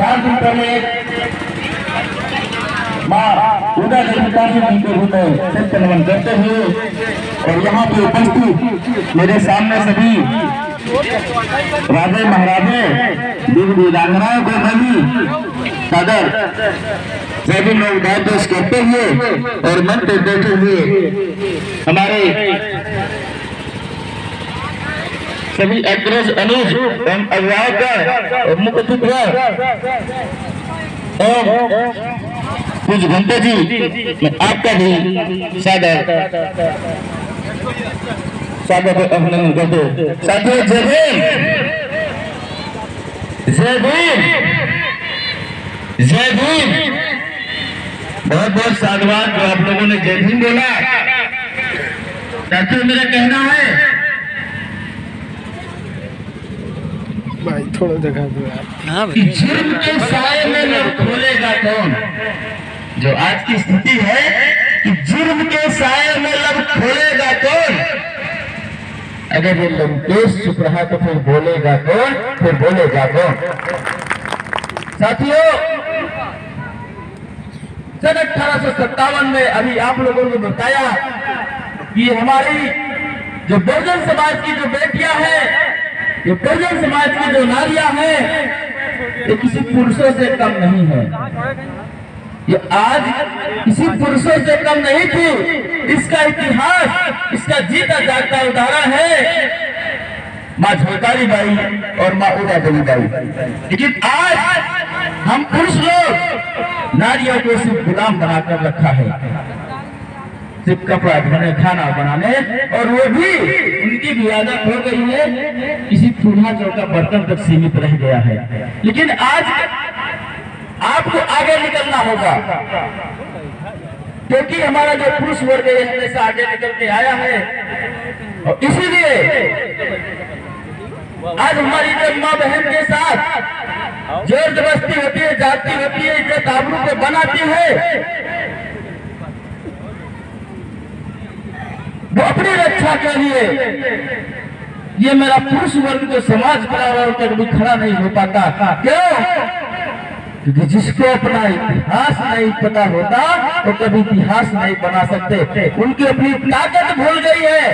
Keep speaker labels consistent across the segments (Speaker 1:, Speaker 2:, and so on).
Speaker 1: 4 दिन पहले माँ उदय देवता जी उनके हृदय सत्य नमन करते हुए और यहाँ पे उपस्थित मेरे सामने सभी राजे महाराजे देवी वीरांगनाओं को भी सादर सभी लोग उदास करते हुए और मन पे बैठे हुए हमारे सभी अग्रज अनुज एवं अभिभावक मुख्य अतिथि कुछ घंटे जी मैं आपका भी स्वागत अभिनंदन करते साथियों जय भीम जय भीम जय भीम। बहुत बहुत साधुवाद जो आप लोगों ने जय भीम बोला। साथियों मेरा कहना है
Speaker 2: भाई थोड़ा दिखा दो यार। हाँ
Speaker 1: कि जुर्म के साए में लब खोलेगा कौन। जो आज की स्थिति है कि जुर्म के साए में लब खोलेगा कौन। अगर ये लंकेश चुप रहा तो फिर बोलेगा कौन, फिर बोलेगा कौन। साथियों सन 1857 में अभी आप लोगों ने बताया कि हमारी जो बहुजन समाज की जो बेटियां हैं, ये बहुजन समाज की जो नारियां हैं, ये किसी पुरुषों से कम नहीं है। ये आज किसी पुरुषों से कम नहीं थी। इसका इतिहास, इसका जीता जागता उदाहरण है माँ झोकारी बाई और माँ उदा देवी बाई। लेकिन आज हम पुरुष लोग नारियों को सिर्फ गुलाम बनाकर रखा है, सिर्फ कपड़ा धोने, खाना बनाने, और वो भी उनकी भी आदत हो गई है किसी चूल्हा चौका बर्तन तक सीमित रह गया है। लेकिन आज आपको आगे निकलना होगा, क्योंकि हमारा जो पुरुष वर्ग है हमेशा आगे निकल के आया है। और इसीलिए आज हमारी जो माँ बहन के साथ जोर जबरदस्ती होती है, जाती होती है, इज्जत आबरू को बनाती है, वो अपनी रक्षा के लिए ये मेरा पुरुष वर्ग जो समाज बराबर तक भी खड़ा नहीं हो पाता। क्यों? क्योंकि जिसको अपना इतिहास नहीं पता होता तो कभी इतिहास नहीं बना सकते। उनकी अपनी ताकत भूल गई है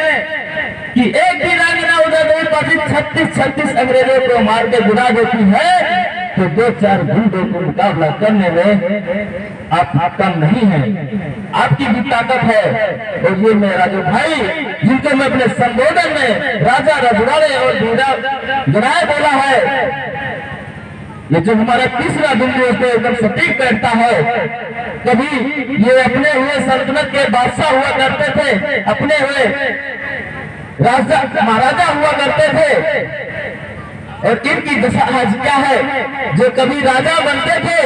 Speaker 1: कि एक भी वीरांगना उदय देवी पाटिल 36 अंग्रेजों को मार के गिरा देती है तो 2-4 गुंडों को मुकाबला करने में आप कम नहीं है, आपकी भी ताकत है। और ये मेरा जो भाई जिनको मैं अपने संबोधन में राजा रजवाड़े और गिराए बोला है, ये जो हमारा तीसरा बिंदु है एकदम सटीक बैठता है। कभी ये अपने हुए सल्तनत के बादशाह हुआ करते थे, अपने हुए राजा महाराजा हुआ करते थे, और इनकी दशा आज क्या है, जो कभी राजा बनते थे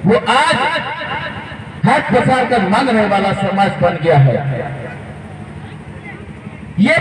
Speaker 1: वो आज हाथ पसार कर मांगने वाला समाज बन गया है। ये